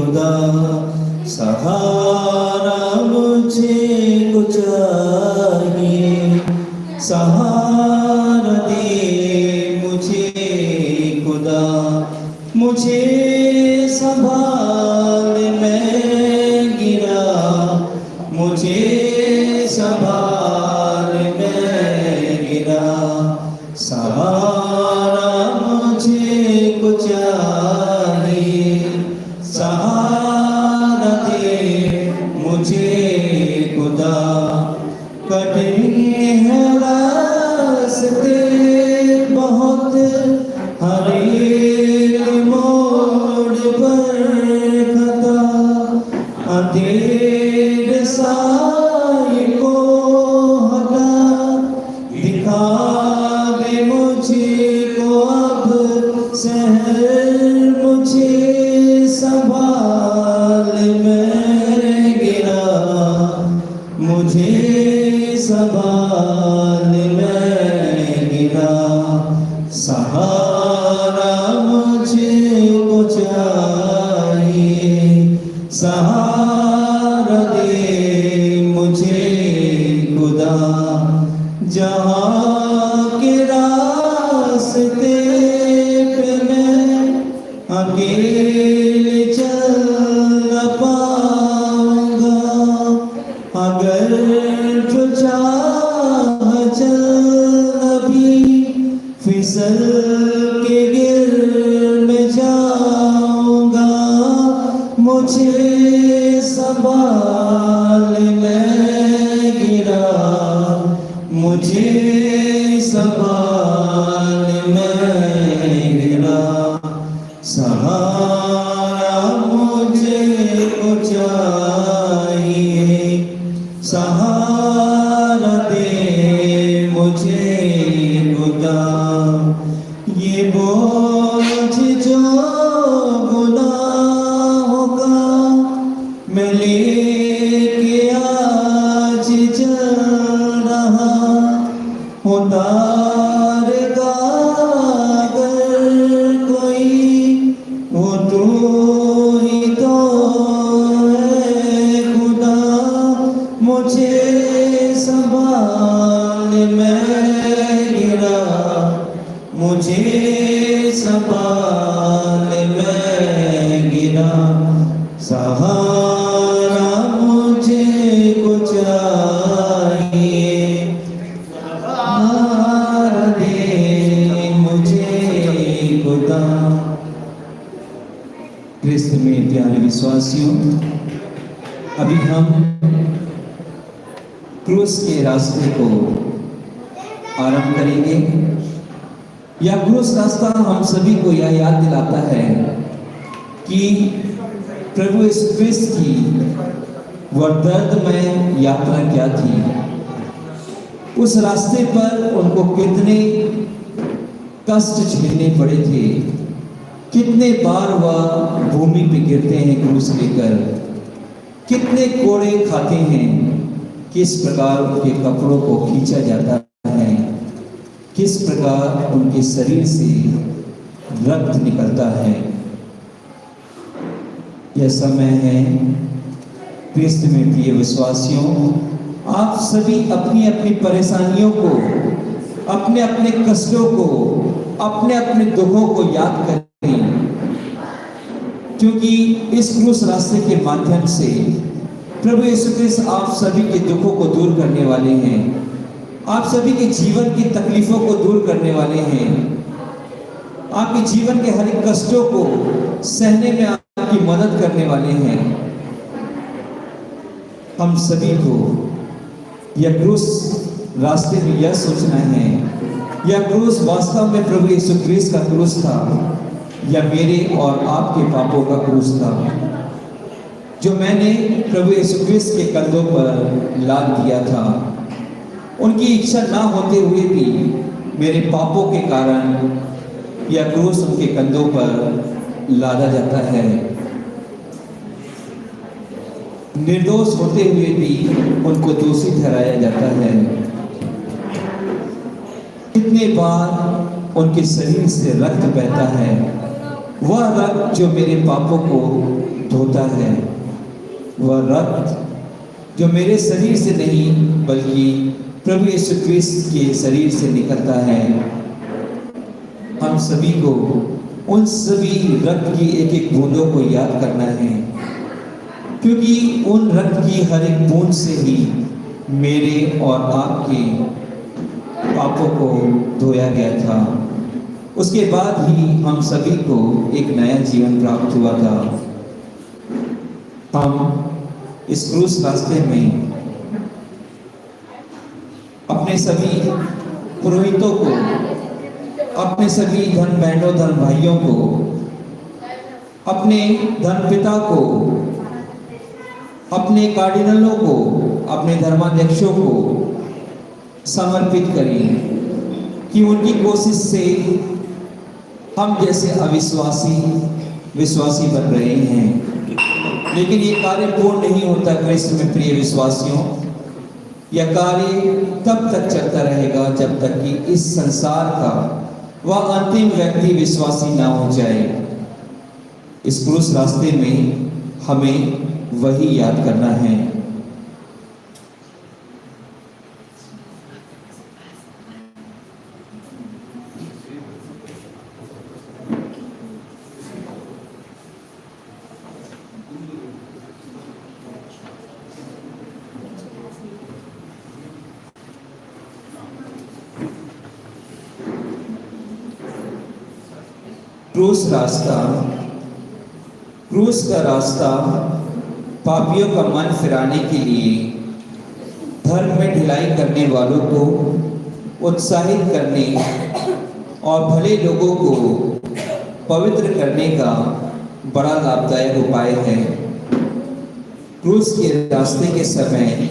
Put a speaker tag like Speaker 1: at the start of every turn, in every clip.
Speaker 1: खुदा, सहारा मुझे को चाहिए, सहारा दे मुझे खुदा, मुझे संभाल मैं गिरा, मुझे संभाल मैं गिरा, सहारा मुझे को चाहिए, सहारा दे मुझे खुदा। कठिन है रास्ते बहुत, हरे मोड़ पर खता, अंधेर साए को हटा, दिखा दे मुझको अब शहर, मुझे संभाल मैं गिरा, मुझे संभाल मैं गिरा, सहारा मुझे को चाहिए, सहारा दे मुझे खुदा। जहाँ के रास्ते पे मैं अकेले चल न पाऊंगा, अगर जो चाह चल भी फिसल के गिर में जाऊंगा, मुझे संभाल मैं गिरा, मुझे संभाल मैं गिरा, सहारा मुझे को चाहिए, सहारा दे मुझे खुदा। ये बोझ जो गुनाहों का मैं लेके आज चल रहा, उतारेगा अगर कोई वो तू ही तो है खुदा, मुझे संभाल मैं गिरा, मुझे संभाल मैं गिरा, सहारा मुझे को चाहिए, सहारा दे मुझे खुदा। क्रिस्त में प्यारे विश्वासियों, अभी हम क्रूस के रास्ते को आरंभ करेंगे। यह क्रूस रास्ता हम सभी को यह याद दिलाता है कि प्रभु यीशु क्रिस्त की वह दर्दमय यात्रा क्या थी। उस रास्ते पर उनको कितने कष्ट झेलने पड़े थे, कितने बार वह भूमि पे गिरते हैं क्रूस लेकर, कितने कोड़े खाते हैं, किस प्रकार उनके कपड़ों को खींचा जाता है, किस प्रकार उनके शरीर से रक्त निकलता है। यह समय है क्रिस्त में प्रिय विश्वासियों, आप सभी अपनी अपनी परेशानियों को, अपने अपने कष्टों को, अपने अपने दुखों को याद करें, क्योंकि इस क्रूस रास्ते के माध्यम से प्रभु यीशु क्रिस्त आप सभी के दुखों को दूर करने वाले हैं, आप सभी के जीवन की तकलीफों को दूर करने वाले हैं, आपके जीवन के हर एक कष्टों को सहने में आपकी मदद करने वाले हैं। हम सभी को यह क्रूस रास्ते में यह सोचना है, यह क्रूस वास्तव में प्रभु यीशु क्रिस्त का क्रूस था या मेरे और आपके पापों का क्रूस था, जो मैंने प्रभु यीशु क्रिस्त के कंधों पर लाद दिया था। उनकी इच्छा ना होते हुए भी मेरे पापों के कारण यह क्रूस उनके कंधों पर लादा जाता है। निर्दोष होते हुए भी उनको दोषी ठहराया जाता है। कितने बार उनके शरीर से रक्त बहता है, वह रक्त जो मेरे पापों को धोता है, वह रक्त जो मेरे शरीर से नहीं बल्कि प्रभु यीशु क्रिस्त के शरीर से निकलता है। हम सभी को उन सभी रक्त की एक एक बूंदों को याद करना है, क्योंकि उन रक्त की हर एक बूंद से ही मेरे और आपके पापों को धोया गया था। उसके बाद ही हम सभी को एक नया जीवन प्राप्त हुआ था। हम इस क्रूस रास्ते में अपने सभी पुरोहितों को, अपने सभी धन बहनों धन भाइयों को, अपने धन पिता को, अपने कार्डिनलों को, अपने धर्माध्यक्षों को समर्पित करें कि उनकी कोशिश से हम जैसे अविश्वासी विश्वासी बन रहे हैं। लेकिन ये कार्य पूर्ण नहीं होता क्रिस्त में प्रिय विश्वासियों। यह कार्य तब तक चलता रहेगा जब तक कि इस संसार का वह अंतिम व्यक्ति विश्वासी ना हो जाए। इस क्रूस रास्ते में हमें वही याद करना है। क्रूस का रास्ता पापियों का मन फिराने के लिए, धर्म में ढिलाई करने वालों को उत्साहित करने और भले लोगों को पवित्र करने का बड़ा लाभदायक उपाय है। क्रूस के रास्ते के समय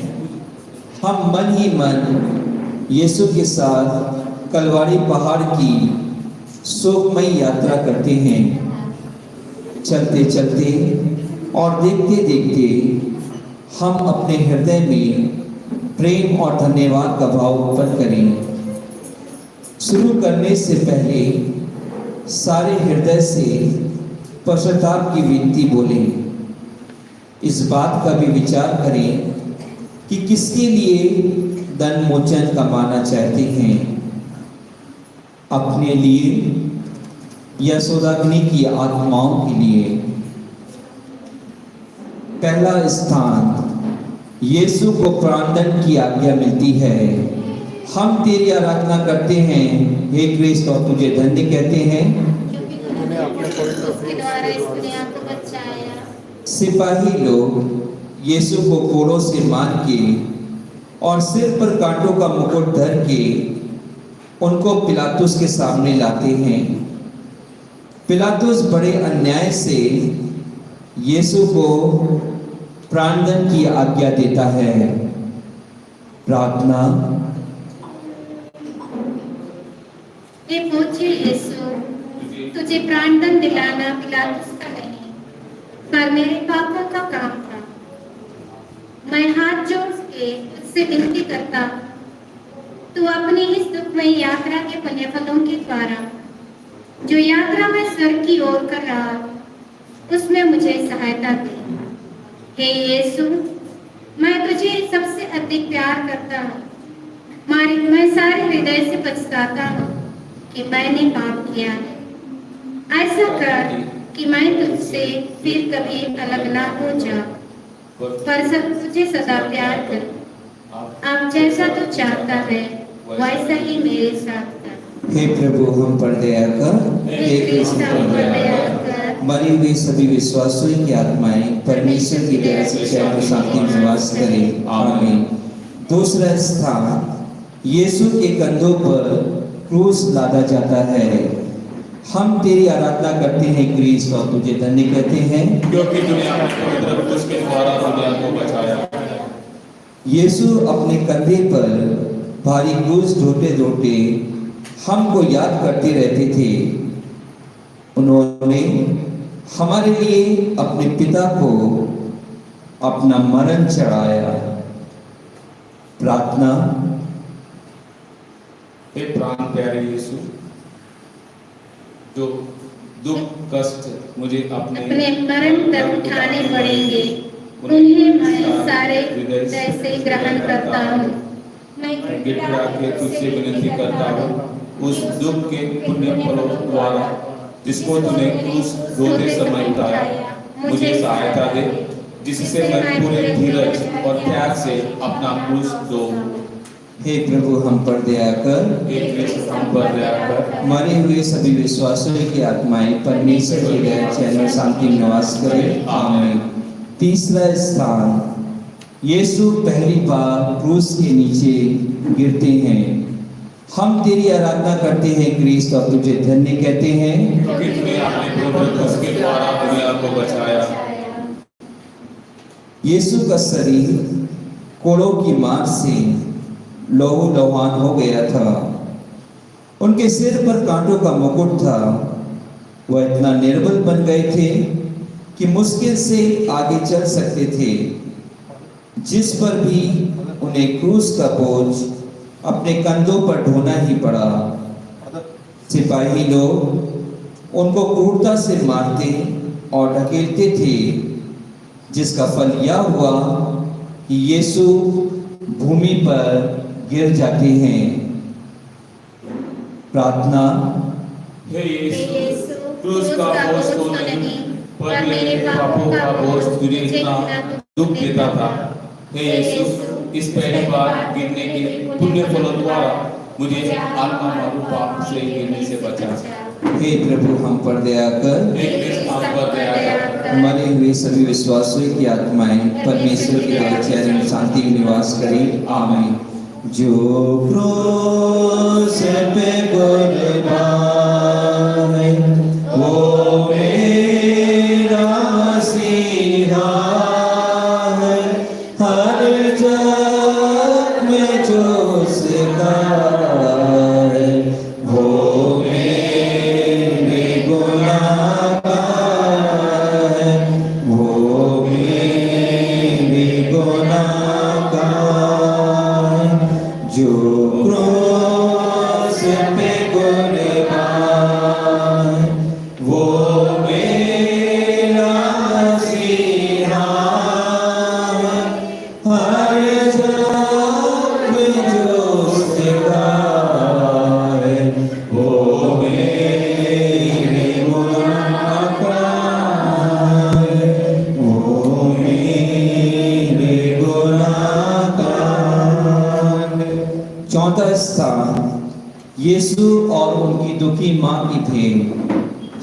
Speaker 1: हम मन ही मन यीशु के साथ कलवारी पहाड़ की शोकमयी यात्रा करते हैं। चलते चलते और देखते देखते हम अपने हृदय में प्रेम और धन्यवाद का भाव उत्पन्न करें। शुरू करने से पहले सारे हृदय से पश्चाताप की विनती बोलें। इस बात का भी विचार करें कि किसके लिए धन मोचन कमाना चाहते हैं, अपने लिए या सौदागनी की आत्माओं के लिए। पहला स्थान, यीशु को प्राणदंड की आज्ञा मिलती है। हम तेरी आराधना करते हैं हे क्रिस्त और तुझे धन्य कहते हैं
Speaker 2: क्योंकि तूने अपने पवित्र उसके द्वारा इस दुनिया को बचाया।
Speaker 1: सिपाही लोग यीशु को कोड़ों से मार के और सिर पर कांटों का मुकुट धर के उनको पिलातुस के सामने लाते हैं। पिलातुस बड़े अन्याय से यीशु को प्राणदंड की आज्ञा देता है। प्रार्थना।
Speaker 2: हे पूज्य यीशु, तुझे प्राणदंड दिलाना पिलातुस का नहीं पर मेरे पापों का काम था। मैं हाथ जोड़ के तुझसे विनती करता हूं, तू अपनी इस दुखमयी यात्रा के पुण्य फलों के द्वारा जो यात्रा मैं स्वर्ग की ओर कर रहा उसमें मुझे सहायता दे। हे यीशु, मैं तुझे सबसे अधिक प्यार करता हूँ। मैं सारे हृदय से पछताता हूँ कि मैंने पाप किया है। ऐसा कर कि मैं तुझसे फिर कभी अलग ना हो जाऊं, पर सब तुझे सदा प्यार कर। अब जैसा तू चाहता है वैसा ही मेरे साथ कर।
Speaker 1: हे प्रभु हम पर दया कर, हे कृष्ण हम पर दया कर। मरी हुई सभी विश्वासियों की आत्माएं परमेश्वर की दया से चैन और शांति में निवास करें। आमीन। दूसरा स्थान, यीशु के कंधों पर क्रूस लादा जाता है। हम तेरी आराधना करते हैं क्रिस्त और तुझे धन्य कहते हैं
Speaker 3: क्योंकि तूने अपने पवित्र क्रूस के द्वारा दुनिया को बचाया।
Speaker 1: यीशु अपने कंधे पर भारी क्रूस ढोते ढोते हमको याद करते रहते थे। उन्होंने हमारे लिए अपने पिता को अपना मरण चढ़ाया। प्रार्थना।
Speaker 3: हे प्राण प्यारे यीशु, जो दुख कष्ट मुझे अपने
Speaker 2: अपने मरण तक उठाने पड़ेंगे। उन्हें मैं सारे हृदय से ग्रहण करता हूँ। मैं
Speaker 3: गिड़गिड़ा के तुझसे विनती करता हूँ उस दुख के पुण्य फलों द्वारा जिसको तूने क्रूस रोते समय उठाया, मुझे सहायता दे, जिससे मैं पूरे धीरज और त्याग से अपना क्रूस दूं।
Speaker 1: हे प्रभु हम पर दया कर,
Speaker 3: हे कृष्ण हम पर दया कर।
Speaker 1: मरे हुए सभी विश्वासियों की आत्माएं परमेश्वर के दया चैन और शांति में निवास करें। आमीन। तीसरा स्थान, यीशु पहली बार क्रूस के नीचे गिरते हैं। हम तेरी आराधना करते हैं क्रिस्त और तुझे धन्य कहते हैं,
Speaker 3: क्योंकि तूने अपने पवित्र क्रूस के द्वारा दुनिया को बचाया।
Speaker 1: यीशु का शरीर कोड़ों की मार से लहू लुहान हो गया था। उनके सिर पर कांटों का मुकुट था। वह इतना निर्बल बन गए थे कि मुश्किल से आगे चल सकते थे। जिस पर भी उन्हें क्रूस का बोझ अपने कंधों पर ढोना ही पड़ा। सिपाही लोग उनको क्रूरता से मारते और ढकेलते थे, जिसका फल यह हुआ कि यीशु भूमि पर गिर जाते हैं। प्रार्थना।
Speaker 3: हे यीशु, क्रूस का बोझ तो नहीं, पर मेरे पापों का बोझ तुझे इतना दुख देता था। हे यीशु, इस पहली बार गिरने के पुण्य फलों द्वारा मुझे आत्मा और पाप से गिरने से बचा।
Speaker 1: हे प्रभु हम पर दया कर,
Speaker 3: हे कृष्ण हम पर दया कर।
Speaker 1: मरे हुए सभी विश्वासियों की आत्माएं परमेश्वर की दया चैन और शांति में निवास करें। आमीन। जो क्रूस पे कुर्बान है, वो मेरा मसीहा है। हर जग में जो उसका है, वो मेरे गुनाह का है, वो मेरे गुनाह का है। जो क्रूस पे कुर्बान, वो मेरा मसीहा है। हर जग में जो उसका है, वो मेरे गुनाह का है, वो मेरे गुनाह का है। चौथा स्थान, यीशु और उनकी दुखी मां की भेंट।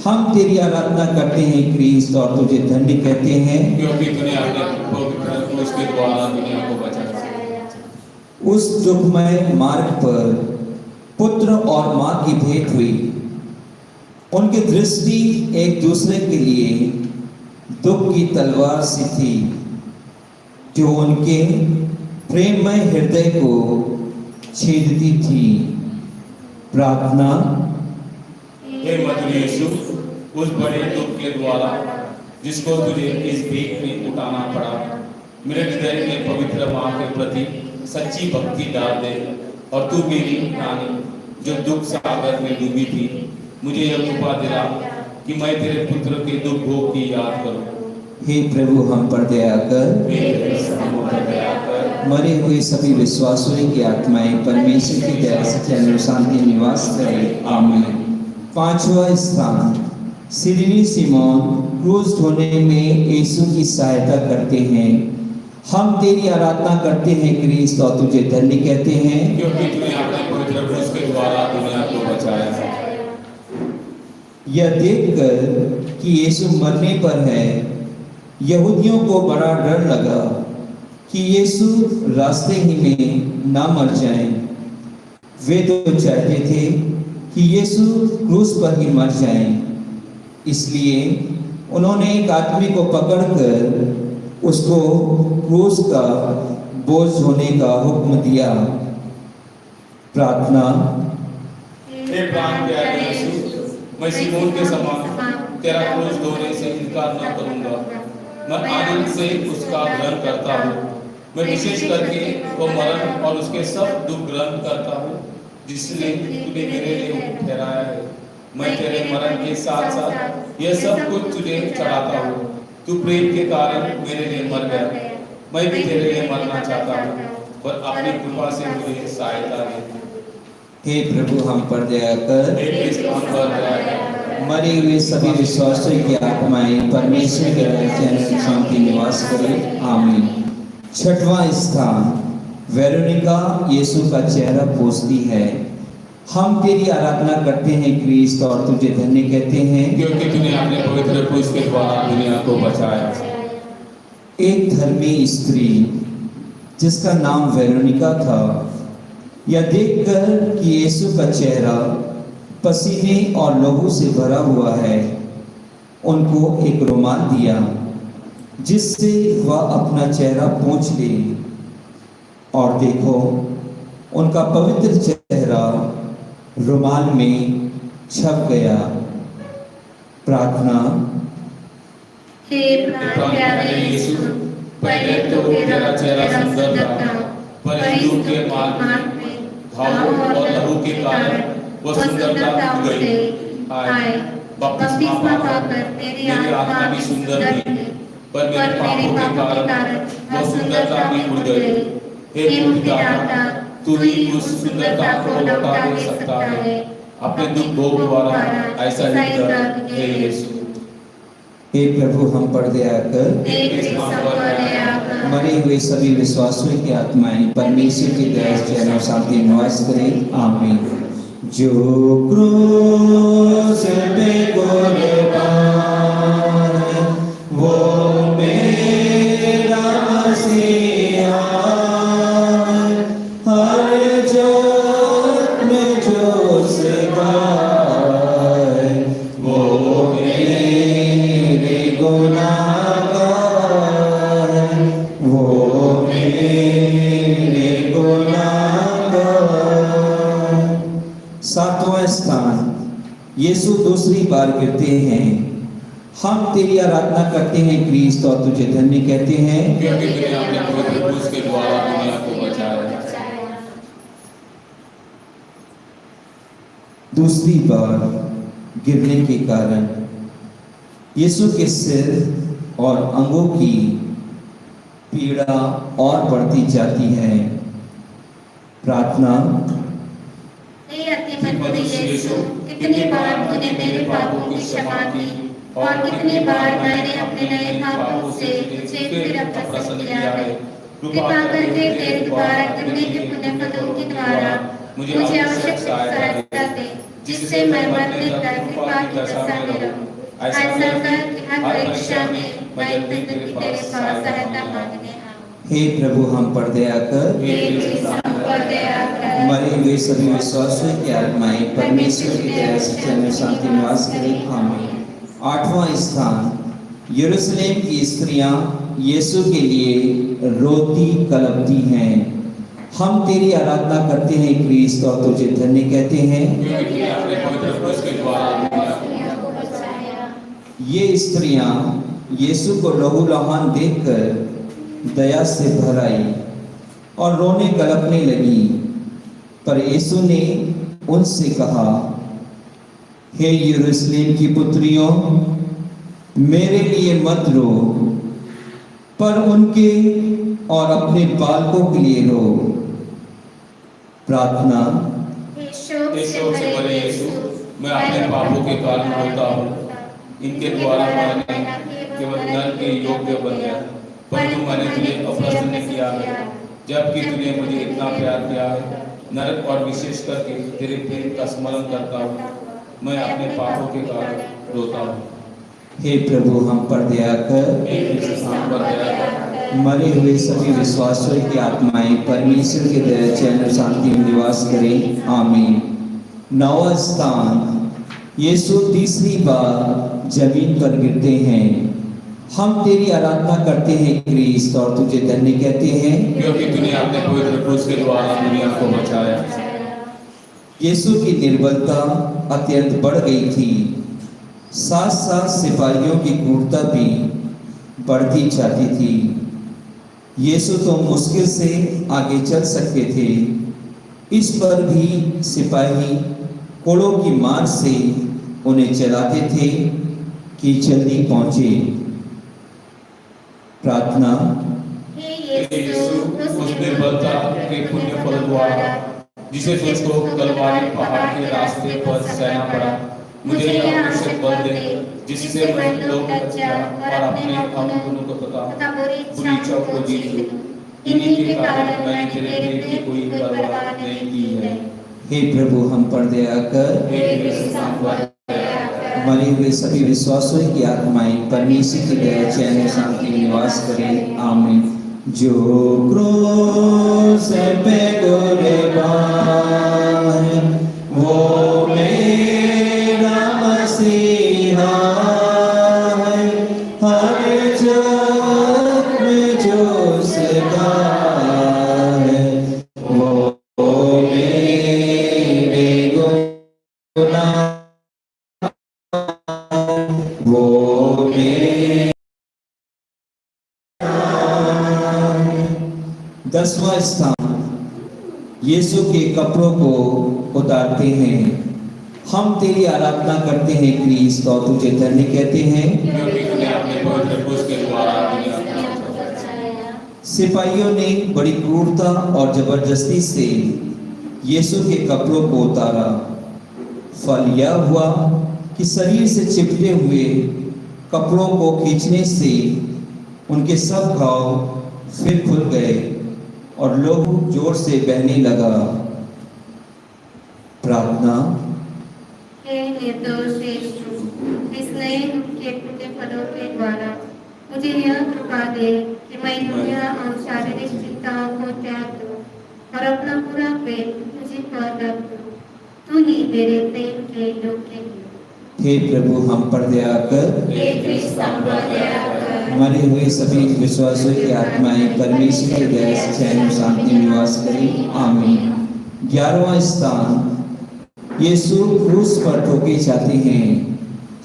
Speaker 1: हम तेरी आराधना करते हैं क्रिस्त और तुझे धन्य कहते हैं,
Speaker 3: क्योंकि तूने अपने पवित्र क्रूस के द्वारा दुनिया को बचाया।
Speaker 1: उस दुखमय मार्ग पर पुत्र और मां की भेंट हुई। उनकी दृष्टि एक दूसरे के लिए दुख की तलवार सी थी, जो उनके प्रेममय हृदय को छेदती थी। प्रार्थना।
Speaker 3: हे मधुर यीशु, उस बड़े दुख के द्वारा जिसको तुझे इस भीख में उठाना पड़ा, मेरे हृदय में पवित्र मां के प्रति सच्ची भक्ति डाल दे और तू मेरी रानी जो दुख सागर में डूबी थी, मुझे यह कृपा दिला कि मैं तेरे पुत्र के दुख भोग की याद करूं।
Speaker 1: हे प्रभु हम पर दया कर,
Speaker 3: हे कृष्ण हम पर दया कर।
Speaker 1: मरे हुए सभी विश्वासियों की आत्माएं परमेश्वर की दया से चैन और शांति में निवास करें। आमीन। पांचवा स्थान, सिरनी सिमोन क्रूस ढोने में यीशु की सहायता करते हैं। हम तेरी आराधना करते हैं क्रिस्त और तुझे धन्य कहते हैं,
Speaker 3: क्योंकि तूने अपने पवित्र क्रूस के द्वारा दुनिया को बचाया।
Speaker 1: यह देखकर कि यीशु मरने पर है, यहूदियों को बड़ा डर लगा कि यीशु रास्ते ही में ना मर जाएं। वे तो चाहते थे कि यीशु क्रूस पर ही मर जाएं। इसलिए उन्होंने एक आदमी को पकड़कर उसको क्रूस का बोझ ढोने का हुक्म दिया। प्रार्थना।
Speaker 3: हे प्राण प्यारे यीशु, मैं सिमोन के समान तेरा क्रूस ढोने से इनकार न करूंगा। मैं आनंद से उसका ग्रहण करता हूँ। मैं विशेष करके वो मरण और उसके सब दुख ग्रहण करता हूँ जिसने तूने मेरे लिए ठहराया है। मैं तेरे मरण के साथ साथ यह सब कुछ तुझे चढ़ाता हूँ। तू प्रेम के कारण मेरे लिए मर गया, मैं भी तेरे लिए मरना चाहता हूँ, पर अपनी कृपा से मुझे सहायता दे।
Speaker 1: हे प्रभु हम पर दया कर।
Speaker 3: हे कृष्ण हम पर दया कर।
Speaker 1: मरे हुए सभी विश्वासियों की आत्माएं परमेश्वर के राज्य में शांति निवास करें, आमीन। छठवां स्थान, वेरोनिका यीशु का चेहरा पोंछती है। हम तेरी आराधना करते हैं क्रिस्त और तुझे धन्य कहते हैं,
Speaker 3: क्योंकि तूने अपने पवित्र क्रूस के द्वारा दुनिया को बचाया।
Speaker 1: एक धर्मी स्त्री जिसका नाम वेरोनिका था, यह देखकर कि यीशु का चेहरा पसीने और लहू से भरा हुआ है, उनको एक रुमाल दिया जिससे वह अपना चेहरा पोंछ ले। और देखो, उनका पवित्र चेहरा रुमाल में छप गया। प्रार्थना।
Speaker 2: हे प्राण प्यारे यीशु, पहले तो तेरा चेहरा सुंदर था, पर हिंदू के मार्ग में घावों और लहू के कारण वो सुंदरता उड़ गई। आए बपतिस्मा पाकर तेरी आत्मा भी सुंदर थी, पर मेरे पापों के कारण वो सुंदरता भी उड़ गई। हे मुक्तिदाता, तू ही उस सुंदरता को लौटा दे सकता है। अपने दुख भोग द्वारा ऐसा ही कर, हे यीशु।
Speaker 1: हे प्रभु हम पर दया कर।
Speaker 2: हे कृष्ण हम पर दया कर।
Speaker 1: मरे हुए सभी विश्वासियों की आत्माएं परमेश्वर की दया से और शांति निवास करें, आमीन। जो क्रूस पे कुर्बान वो मेरा मसीहा, हर जोत में जो सिखाए वो मेरे गुनाहगार, वो मेरे गुनाहगार। सातवां स्थान, यीशु दूसरी बार कहते हैं, हम तेरी आराधना करते हैं क्रिस्त और तुझे धन्य कहते हैं,
Speaker 3: क्योंकि तूने अपने पवित्र क्रूस के द्वारा दुनिया को बचाया।
Speaker 1: दूसरी बार गिरने के कारण यीशु के सिर और अंगों की पीड़ा और बढ़ती जाती है। प्रार्थना।
Speaker 2: हे अति मधुर यीशु, कितनी बार तूने मेरे पापों की क्षमा की और कितनी बार मैंने अपने नए पापों से तुझे फिर अप्रसन्न किया है। कृपा करके तेरे द्वारा गिरने के पुण्य फलों के द्वारा मुझे आवश्यक सहायता दे, जिससे मैं मरने तक कृपा की दशा में रहूं। ऐसा कर कि हर परीक्षा में मैं तेरे पास सहायता मांगने आऊं।
Speaker 1: हे प्रभु हम पर दया कर।
Speaker 2: हे कृष्ण हम पर दया कर।
Speaker 1: मरे हुए सभी विश्वासियों की आत्माएं परमेश्वर की दया से जन्म शांति निवास करें, आमीन। आठवां स्थान, यरूशलेम की स्त्रियां यीशु के लिए रोती कलपती हैं। हम तेरी आराधना करते हैं क्रिस्त और तुझे धन्य कहते हैं,
Speaker 3: क्योंकि तूने अपने पवित्र क्रूस के द्वारा दुनिया को
Speaker 2: बचाया।
Speaker 1: ये स्त्रियां यीशु को लहूलुहान देखकर दया से भर आई और रोने कलपने लगी। पर यीशु ने उनसे कहा, हे यरूशलेम की पुत्रियों, मेरे लिए मत रो, पर उनके और अपने बालकों के लिए रो। प्रार्थना।
Speaker 2: हे शोक
Speaker 3: हे
Speaker 2: से
Speaker 3: शोक से भरे यीशु, मैं अपने पापों के कारण रोता हूँ। इनके द्वारा मैंने केवल नरक के योग्य बन गया, परंतु मैंने तुझे अप्रसन्न किया है, जबकि तूने मुझे इतना प्यार किया है। नरक और विशेष करके तेरे प्रेम का स्मरण करता हूँ। मैं अपने पापों के कारण रोता हूँ।
Speaker 1: हे प्रभु हम पर दया कर।
Speaker 3: हे कृष्ण हम पर दया कर।
Speaker 1: मरे हुए सभी विश्वासियों की आत्माएं परमेश्वर के दया चैन शांति में निवास करें, आमीन। नौवां स्थान, यीशु तीसरी बार जमीन पर गिरते हैं। हम तेरी आराधना करते हैं क्रिस्त और तुझे धन्य कहते हैं,
Speaker 3: क्योंकि तूने अपने पवित्र क्रूस के द्वारा दुनिया को बचाया।
Speaker 1: यीशु की निर्बलता अत्यंत बढ़ गई थी। साथ साथ सिपाहियों की क्रूरता भी बढ़ती जाती थी। यीशु तो मुश्किल से आगे चल सकते थे, इस पर भी सिपाही कोड़ों की मार से उन्हें चलाते थे कि जल्दी पहुंचे। प्रार्थना।
Speaker 2: हे
Speaker 3: हे
Speaker 2: यीशु,
Speaker 3: यीशु, उस निर्बलता के पुण्य फल द्वारा जिसे तुझको कलवारी पहाड़ के रास्ते पर सहना पड़ा, मुझे यह आवश्यक बल दे जिससे मैं लोक लज्जा और अपने अवगुणों को तथा बुरी इच्छाओं को जीत लूं। इन्हीं के कारण मैंने तेरे प्रेम की कोई परवाह नहीं की है।
Speaker 1: हे प्रभु, हम पर दया कर।
Speaker 2: हे कृष्ण, हम पर दया कर।
Speaker 1: मरे हुए सभी विश्वासों की आत्माएं परमेश्वर की दया, चैन और शांति में निवास करें। आमीन। जो क्रूस पे कुर्बान है, वो मेरा मसीहा है। हर जग में जो सदा है, वो मेरे गुनाह, वो मेरे। 10वां स्थान, यीशु के कपड़ों को उतारते हैं। हम तेरी आराधना करते हैं क्रीस्त, और तुझे धन्य कहते हैं
Speaker 3: क्योंकि तूने अपने पवित्र क्रूस के द्वारा दुनिया को बचाया।
Speaker 1: सिपाहियों ने बड़ी क्रूरता और जबरदस्ती से यीशु के कपड़ों को उतारा। फल यह हुआ कि शरीर से चिपटे हुए कपड़ों को खींचने से उनके सब घाव फिर खुल गए और लहू जोर से बहने लगा। प्रार्थना।
Speaker 2: हे निर्दोष यीशु, इस नए युग के पुण्य फलों के द्वारा मुझे यह कृपा दे कि मैं दुनिया और शारीरिक चिंताओं को त्याग दूं और अपना पूरा प्रेम तुझे पर रख दूं। तू ही मेरे प्रेम के योग्य है।
Speaker 1: हे प्रभु, हम पर दया कर।
Speaker 2: हे कृष्ण, हम पर दया कर।
Speaker 1: मरे हुए सभी विश्वासों की आत्माएं परमेश्वर की दया से चैन और शांति में निवास करें। आमीन। 11वां स्थान, यीशु क्रूस पर ठोके जाते हैं।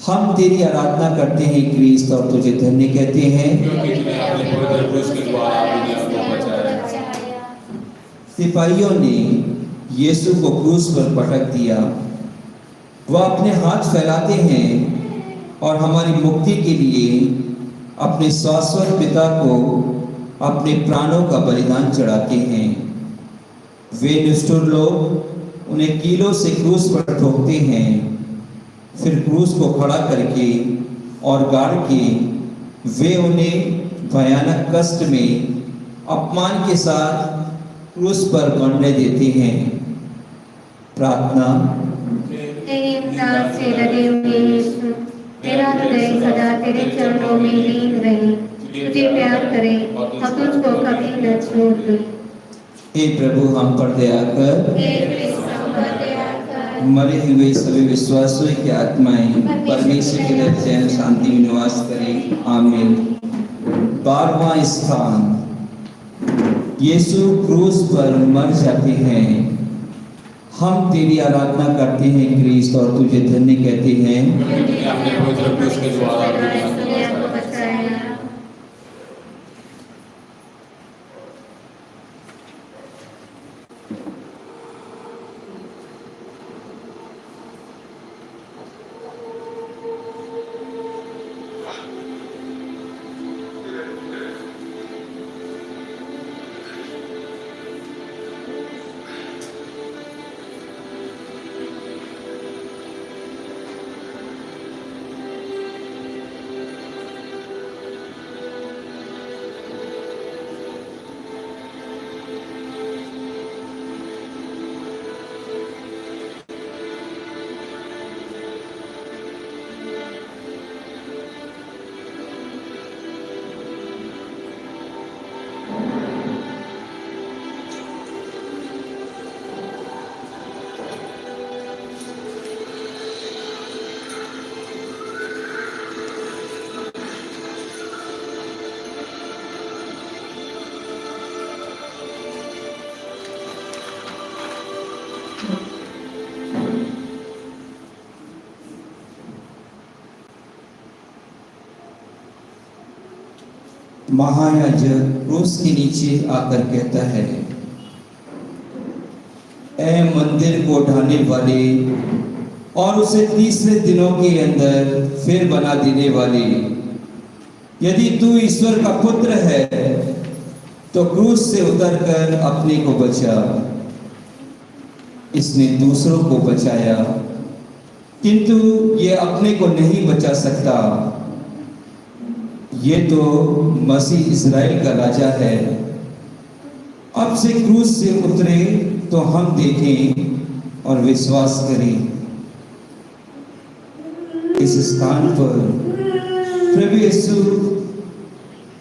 Speaker 1: हम तेरी आराधना करते हैं क्रीस्त, और तुझे धन्य कहते हैं
Speaker 3: क्योंकि तूने अपने पवित्र क्रूस के द्वारा दुनिया को बचाया।
Speaker 1: सिपाहियों ने यीशु को क्रूस पर पटक दिया। वह अपने हाथ फैलाते हैं और हमारी मुक्ति के लिए अपने शाश्वत पिता को अपने प्राणों का बलिदान चढ़ाते हैं। वे निष्ठुर लोग उन्हें कीलों से क्रूस पर ठोकते हैं, फिर क्रूस को खड़ा करके और गाड़ के वे उन्हें भयानक कष्ट में अपमान के साथ क्रूस पर मरने देते हैं। प्रार्थना।
Speaker 2: तेरे प्राण से लगे हुए यीशु, मेरा हृदय सदा तेरे चरणों में लीन रहे, तुझे प्यार करे और तुझको कभी न छोड़ दे।
Speaker 1: हे प्रभु, हम पर दया कर।
Speaker 2: हे कृष्ण, हम पर दया कर।
Speaker 1: मरे हुए सभी विश्वासों की आत्माएं परमेश्वर की दया, चैन और शांति में निवास करें। आमीन। 12वां स्थान, यीशु क्रूस पर मर जाते हैं। हम तेरी आराधना करते हैं क्रीस्त, और तुझे धन्य कहते हैं
Speaker 3: क्योंकि तूने अपने पवित्र क्रूस के द्वारा दुनिया को
Speaker 2: बचाया।
Speaker 1: महायाजक क्रूस के नीचे आकर कहता है, ऐ मंदिर को ढाने वाले और उसे तीसरे दिनों के अंदर फिर बना देने वाले। यदि तू ईश्वर का पुत्र है तो क्रूस से उतरकर अपने को बचा। इसने दूसरों को बचाया, किंतु ये अपने को नहीं बचा सकता। ये तो मसीह इज़राइल का राजा है। अब से क्रूस से उतरे तो हम देखें और विश्वास करें। इस स्थान पर प्रभु यीशु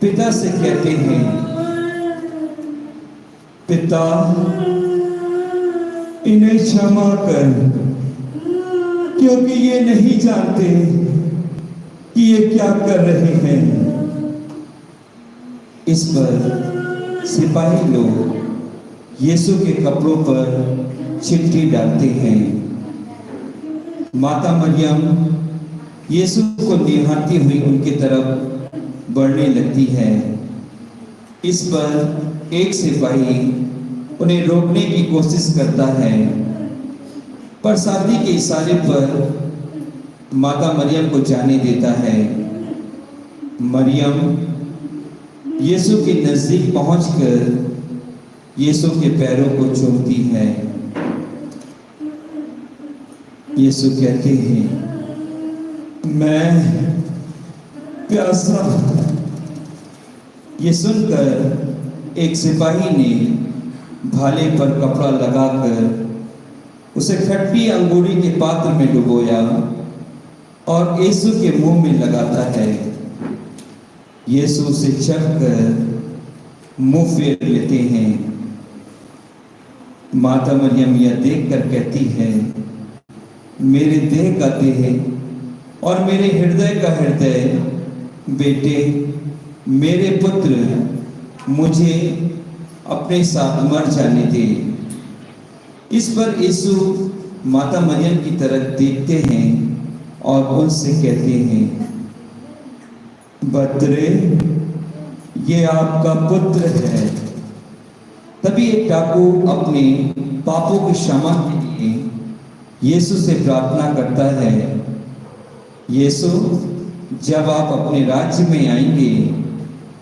Speaker 1: पिता से कहते हैं, पिता इन्हें क्षमा कर, क्योंकि ये नहीं जानते कि ये क्या कर रहे हैं। इस पर सिपाही लोग यीशु के कपड़ों पर चिट्ठी डालते हैं। माता मरियम यीशु को निहारती हुई उनकी तरफ बढ़ने लगती है। इस पर एक सिपाही उन्हें रोकने की कोशिश करता है, पर साथी के इशारे पर माता मरियम को जाने देता है। मरियम यीशु के नजदीक पहुंचकर यीशु के पैरों को चूमती है। यीशु कहते हैं, मैं प्यासा। ये सुनकर एक सिपाही ने भाले पर कपड़ा लगाकर उसे खट्टी अंगूरी के पात्र में डुबोया और यीशु के मुंह में लगाता है। यीशु उसे चखकर मुंह फेर लेते हैं। माता मरियम यह देखकर कहती है, मेरे देह का देह और मेरे हृदय का हृदय, बेटे मेरे पुत्र मुझे अपने साथ मर जाने दे। इस पर यीशु माता मरियम की तरफ देखते हैं और उनसे कहते हैं, बतरे ये आपका पुत्र है। तभी एक डाकू अपने पापों की क्षमा के लिए यीशु से प्रार्थना करता है, यीशु जब आप अपने राज्य में आएंगे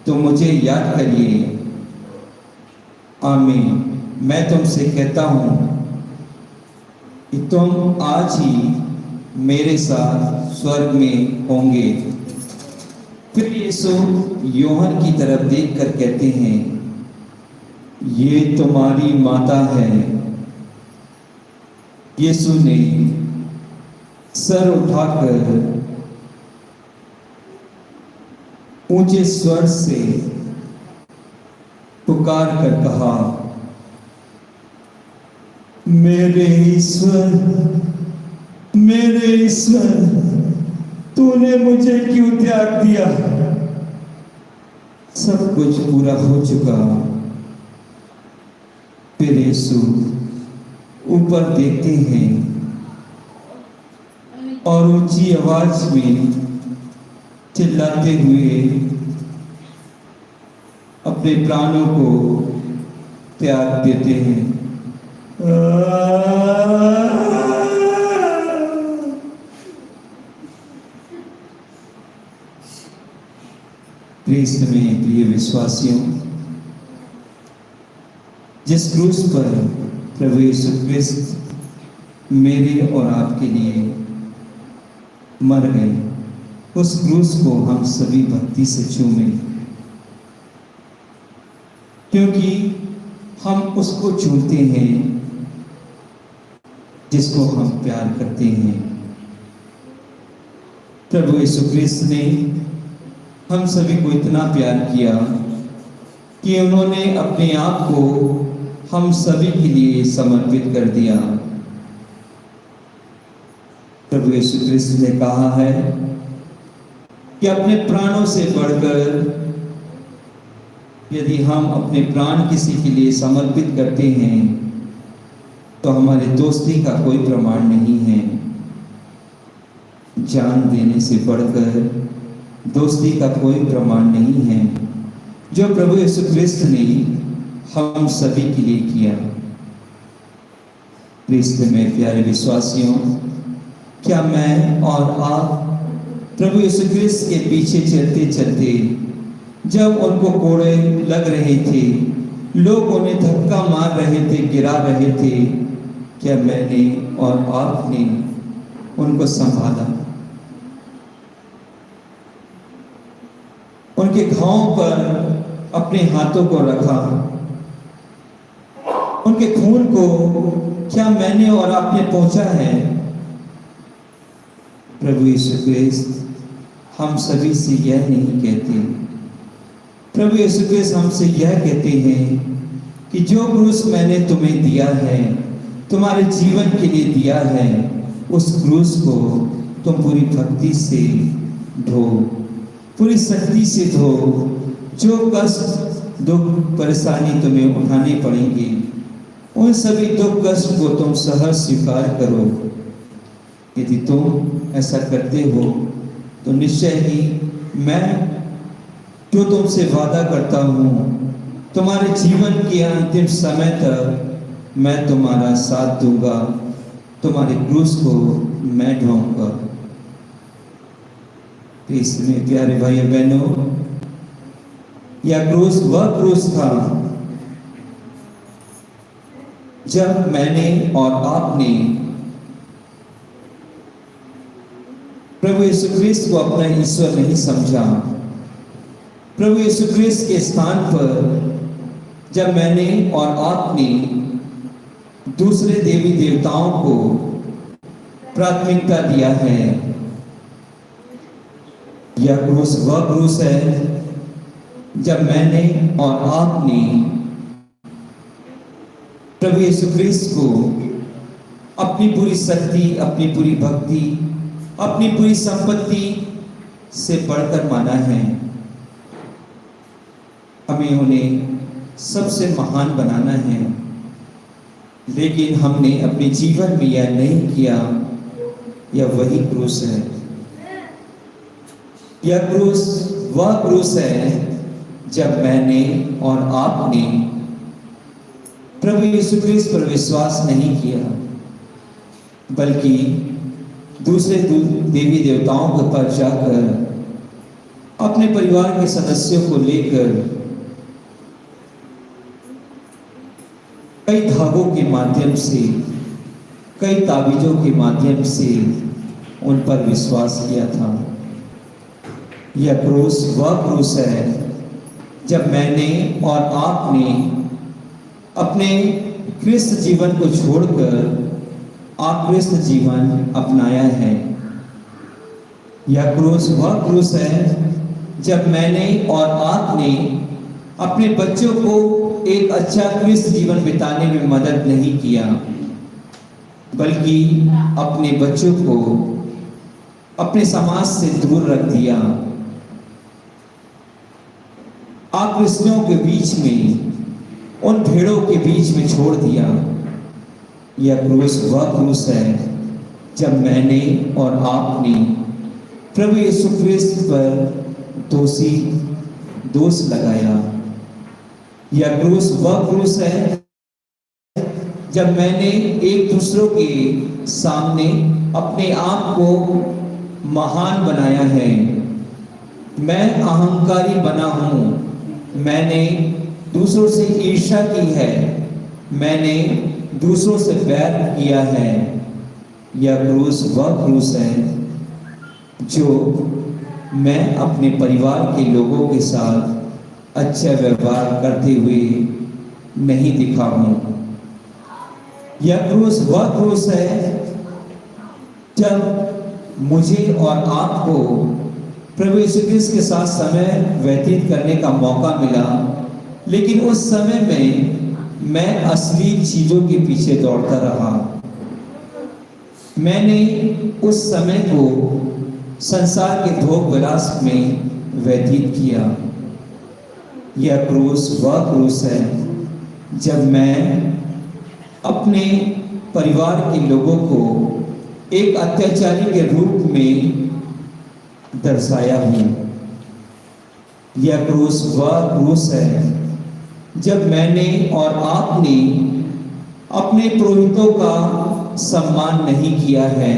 Speaker 1: तो मुझे याद करिए। आमीन। मैं तुमसे कहता हूं कि तुम आज ही मेरे साथ स्वर्ग में होंगे। फिर यीशु यूहन्ना की तरफ देखकर कहते हैं, ये तुम्हारी माता है। यीशु ने सर उठाकर ऊंचे स्वर से पुकार कर कहा, मेरे ईश्वर तूने मुझे क्यों त्याग दिया। सब कुछ पूरा हो चुका। फिर यीशु ऊपर देखते हैं और ऊंची आवाज में चिल्लाते हुए अपने प्राणों को त्याग देते हैं। क्रिस्त में प्रिय विश्वासियों, जिस क्रूस पर प्रभु यीशु क्रिस्त मेरे और आपके लिए मर गए, उस क्रूस को हम सभी भक्ति से चूमें, क्योंकि हम उसको चूमते हैं जिसको हम प्यार करते हैं। प्रभु यीशु क्रिस्त ने हम सभी को इतना प्यार किया कि उन्होंने अपने आप को हम सभी के लिए समर्पित कर दिया। प्रभु यीशु क्रिस्त ने कहा है कि अपने प्राणों से बढ़कर यदि हम अपने प्राण किसी के लिए समर्पित करते हैं तो हमारे दोस्ती का कोई प्रमाण नहीं है। जान देने से बढ़कर दोस्ती का कोई प्रमाण नहीं है जो प्रभु यीशु क्रिस्त ने हम सभी के लिए किया। क्रिस्त में प्यारे विश्वासियों, क्या मैं और आप प्रभु यीशु क्रिस्त के पीछे चलते चलते, जब उनको कोड़े लग रहे थे, लोग उन्हें धक्का मार रहे थे, गिरा रहे थे, क्या मैंने और आपने उनको संभाला? उनके घावों पर अपने हाथों को रखा? उनके खून को क्या मैंने और आपने पहुंचा है? प्रभु यीशु क्रिस्त हम सभी से यह नहीं कहते। प्रभु यीशु क्रिस्त हमसे यह कहते हैं कि जो क्रूस मैंने तुम्हें दिया है, तुम्हारे जीवन के लिए दिया है, उस क्रूस को तुम पूरी भक्ति से ढो, पूरी शक्ति से धो। जो कष्ट, दुख, परेशानी तुम्हें उठानी पड़ेंगी, उन सभी दुख कष्ट को तुम सहज स्वीकार करो। यदि तुम ऐसा करते हो तो निश्चय ही मैं जो तुमसे वादा करता हूँ, तुम्हारे जीवन के अंतिम समय तक मैं तुम्हारा साथ दूंगा, तुम्हारे क्रूस को मैं ढोऊंगा। इसमें प्यारे भाई बहनों, यह क्रूस वह क्रूस था जब मैंने और आपने प्रभु यीशु क्रिस्त को अपना ईश्वर नहीं समझा। प्रभु यीशु क्रिस्त के स्थान पर जब मैंने और आपने दूसरे देवी देवताओं को प्राथमिकता दिया है, यह क्रूस वह क्रूस है जब मैंने और आपने प्रभु यीशु क्रिस्त को अपनी पूरी शक्ति, अपनी पूरी भक्ति, अपनी पूरी संपत्ति से बढ़कर माना है। हमें उन्हें सबसे महान बनाना है, लेकिन हमने अपने जीवन में यह नहीं किया। यह वही क्रूस है। यह क्रूस वह क्रूस है जब मैंने और आपने प्रभु यीशु क्रिस्त पर विश्वास नहीं किया, बल्कि दूसरे देवी देवताओं के पास जाकर अपने परिवार के सदस्यों को लेकर कई धागों के माध्यम से, कई ताबीजों के माध्यम से उन पर विश्वास किया था। यह क्रूस वह क्रूस है जब मैंने और आपने अपने क्रिस्त जीवन को छोड़कर क्रिस्त जीवन अपनाया है। यह क्रूस वह क्रूस है जब मैंने और आपने अपने बच्चों को एक अच्छा क्रिस्त जीवन बिताने में मदद नहीं किया, बल्कि अपने बच्चों को अपने समाज से दूर रख दिया। क्रिस्तियों के बीच में, उन भेड़ों के बीच में छोड़ दिया। यह क्रूस वह क्रूस है जब मैंने और आपने प्रभु यीशु क्रिस्त पर दोष लगाया। यह क्रूस वह क्रूस है जब मैंने एक दूसरों के सामने अपने आप को महान बनाया है। मैं अहंकारी बना हूं, मैंने दूसरों से ईर्ष्या की है, मैंने दूसरों से बैर किया है। यह क्रूस वह क्रूस है जो मैं अपने परिवार के लोगों के साथ अच्छा व्यवहार करते हुए नहीं दिखा हूं। यह क्रूस वह क्रूस है जब मुझे और आपको प्रभु यीशु क्रिस्त के साथ समय व्यतीत करने का मौका मिला, लेकिन उस समय में मैं असली चीजों के पीछे दौड़ता रहा। मैंने उस समय को संसार के भोग विलास में व्यतीत किया। यह क्रूस वह क्रूस है जब मैं अपने परिवार के लोगों को एक अत्याचारी के रूप में दर्शाया हूं। यह क्रूस वह क्रूस है जब मैंने और आपने अपने पुरोहितों का सम्मान नहीं किया है,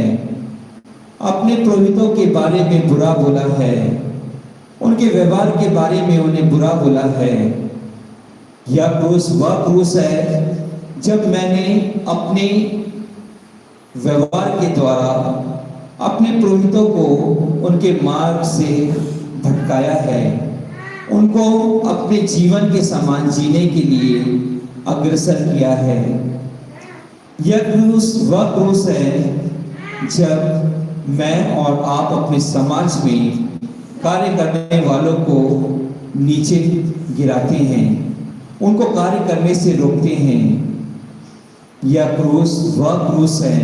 Speaker 1: अपने पुरोहितों के बारे में बुरा बोला है, उनके व्यवहार के बारे में उन्हें बुरा बोला है। यह क्रूस वह क्रूस है जब मैंने अपने व्यवहार के द्वारा अपने पुरोहितों को उनके मार्ग से भटकाया है, उनको अपने जीवन के समान जीने के लिए अग्रसर किया है। यह क्रूस वह क्रूस है जब मैं और आप अपने समाज में कार्य करने वालों को नीचे गिराते हैं, उनको कार्य करने से रोकते हैं। यह क्रूस वह क्रूस है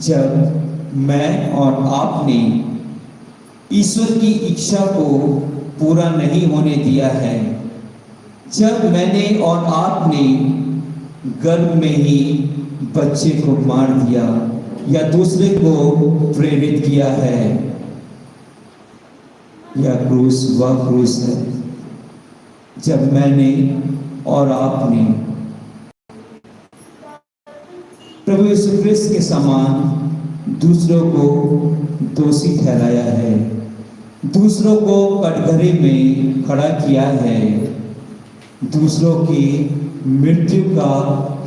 Speaker 1: जब मैं और आपने ईश्वर की इच्छा को पूरा नहीं होने दिया है, जब मैंने और आपने गर्भ में ही बच्चे को मार दिया या दूसरे को प्रेरित किया है। यह क्रूस वह क्रूस है जब मैंने और आपने प्रभु यीशु क्रिस्त के समान दूसरों को दोषी ठहराया है, दूसरों को कटघरे में खड़ा किया है, दूसरों की मृत्यु का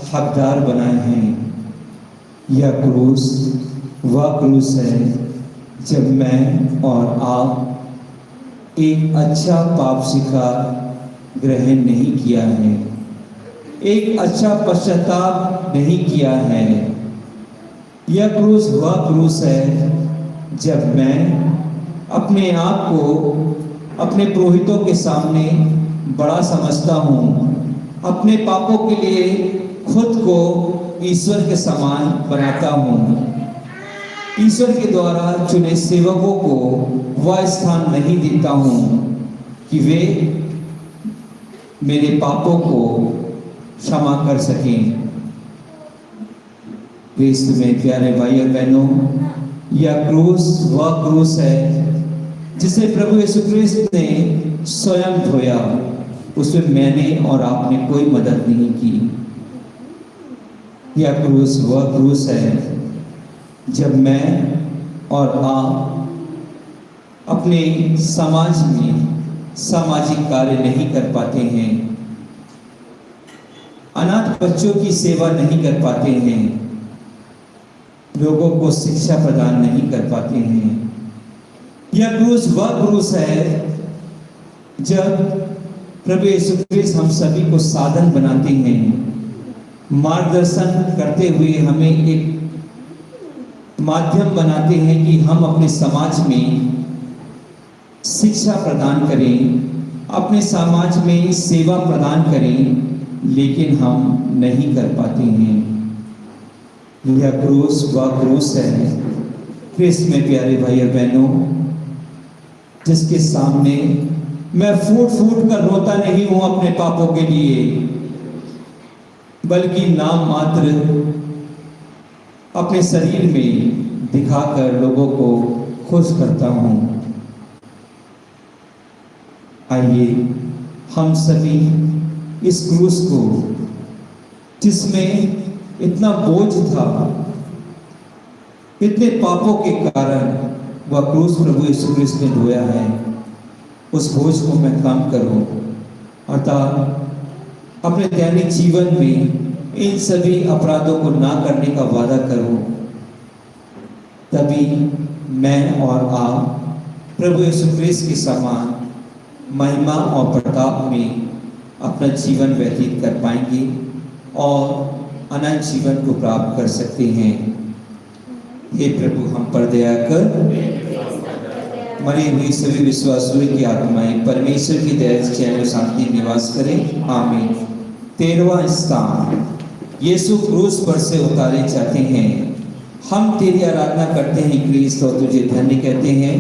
Speaker 1: हकदार बनाए हैं। यह क्रूस वह क्रूस है जब मैं और आप एक अच्छा पाप स्वीकार ग्रहण नहीं किया है, एक अच्छा पश्चाताप नहीं किया है। यह क्रूस वह क्रूस है जब मैं अपने आप को अपने पुरोहितों के सामने बड़ा समझता हूँ, अपने पापों के लिए खुद को ईश्वर के समान बनाता हूँ, ईश्वर के द्वारा चुने सेवकों को वह स्थान नहीं देता हूँ कि वे मेरे पापों को क्षमा कर सकें। क्रिस्त में प्यारे भाई और बहनों, यह क्रूस वह क्रूस है जिसे प्रभु यीशु क्रिस्त ने स्वयं धोया, उसमें मैंने और आपने कोई मदद नहीं की। यह क्रूस वह क्रूस है जब मैं और आप अपने समाज में सामाजिक कार्य नहीं कर पाते हैं, अनाथ बच्चों की सेवा नहीं कर पाते हैं, लोगों को शिक्षा प्रदान नहीं कर पाते हैं। यह क्रूस वह क्रूस है जब प्रभु यीशु क्रिस्त हम सभी को साधन बनाते हैं, मार्गदर्शन करते हुए हमें एक माध्यम बनाते हैं कि हम अपने समाज में शिक्षा प्रदान करें, अपने समाज में सेवा प्रदान करें, लेकिन हम नहीं कर पाते हैं। यह क्रूस वह क्रूस है क्रिस्त में प्यारे भाई और बहनों, जिसके सामने मैं फूट फूट कर रोता नहीं हूं अपने पापों के लिए, बल्कि नाम मात्र अपने शरीर में दिखाकर लोगों को खुश करता हूं। आइए हम सभी इस क्रूस को, जिसमें इतना बोझ था, इतने पापों के कारण वह क्रूस प्रभु यीशु क्रिस्त ने ढोया है, उस बोझ को मैं कम करूं, अर्थात अपने दैनिक जीवन में इन सभी अपराधों को ना करने का वादा करूं। तभी मैं और आप प्रभु यीशु क्रिस्त के समान महिमा और प्रताप में अपना जीवन व्यतीत कर पाएंगे और अनंत जीवन को प्राप्त कर सकते हैं। हे प्रभु, हम पर दया कर, मरी हुई सभी विश्वासुओं की आत्माएं परमेश्वर की दया चैन और शांति निवास करें। आमीन। 13वां स्थान, यीशु क्रूस पर से उतारे जाते हैं। हम तेरी आराधना करते हैं क्रिस्त और तुझे धन्य कहते हैं।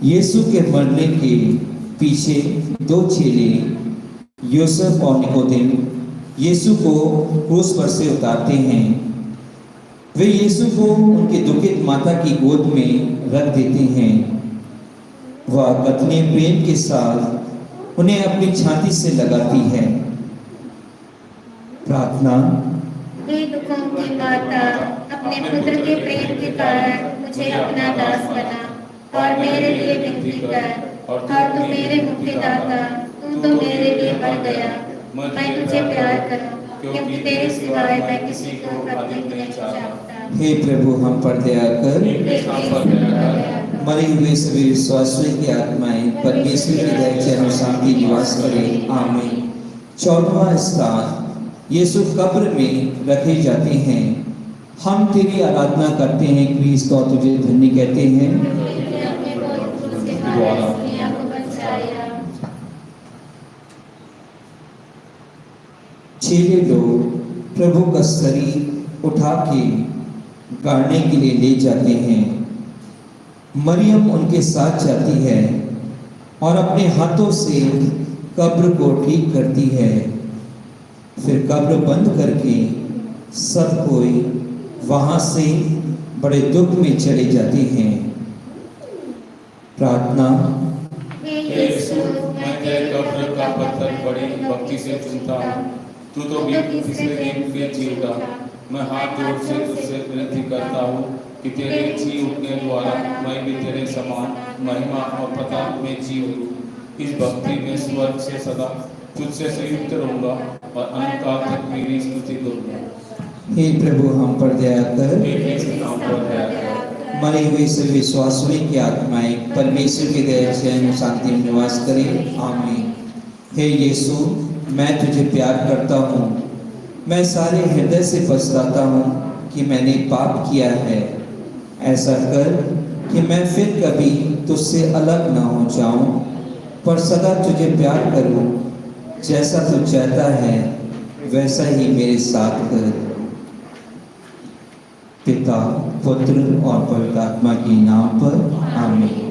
Speaker 1: यीशु के मरने के पीछे दो चेले यूसुफ और निकोदेम यीशु को क्रूस पर से उतारते हैं। वे यीशु को उनके दुखित माता की गोद में रख देते हैं। वह कतने प्रेम के साथ उन्हें अपनी छाती से लगाती है। प्रार्थना,
Speaker 2: हे दुखों की माता, अपने पुत्र के प्रेम के कारण मुझे अपना दास बना और मेरे लिए विनती कर। और तू मेरे मुक्तिदाता, तू तो मेरे लिए बढ़ गया। मैं तुझे प्यार करूं, क्योंकि तेरे सिवाय मैं किसी को अधिक नहीं चाहता।
Speaker 1: हे प्रभु हम पर दया कर। मरे हुए सभी विश्वासियों की आत्माएं परमेश्वर की दया के अनुसार की निवास करें। आमीन। 14वां स्थान, यीशु कब्र में रखे जाते हैं। हम तेरी आराधना करते हैं क्रिस्त और तुझे धन्य कहते हैं। चेले लोग प्रभु का शरीर उठा के गाड़ने के लिए ले जाते हैं। मरियम उनके साथ जाती है और अपने हाथों से कब्र को ठीक करती है। फिर कब्र बंद करके सब कोई वहां से बड़े दुख में चले जाते हैं। प्रार्थना।
Speaker 3: हे यीशु, मैं तेरे कब्र का पत्थर बड़ी भक्ति से चुनता हूँ। तू तो भी तीसरे दिन फिर जी उठा। मैं हाथ जोड़ से तुझसे विनती करता हूँ कि तेरे जी उठने द्वारा मैं भी तेरे समान महिमा और प्रताप में जी उठूं। इस भक्ति में स्वर्ग से सदा तुझसे संयुक्त रहूंगा और अनंत काल तक मेरी स्तुति करूंगा।
Speaker 1: हे प्रभु हम पर दया कर।
Speaker 3: हे यीशु, हम पर दया कर।
Speaker 1: मरे हुए सभी विश्वासियों की आत्माएं परमेश्वर की दया से शांति में निवास करें। आमीन। हे यीशु, मैं तुझे प्यार करता हूँ। मैं सारे हृदय से पछताता हूँ कि मैंने पाप किया है। ऐसा कर कि मैं फिर कभी तुझसे अलग ना हो जाऊं, पर सदा तुझे प्यार करूं। जैसा तू चाहता है वैसा ही मेरे साथ कर। पिता, पुत्र और पवित्र आत्मा के नाम पर आमीन।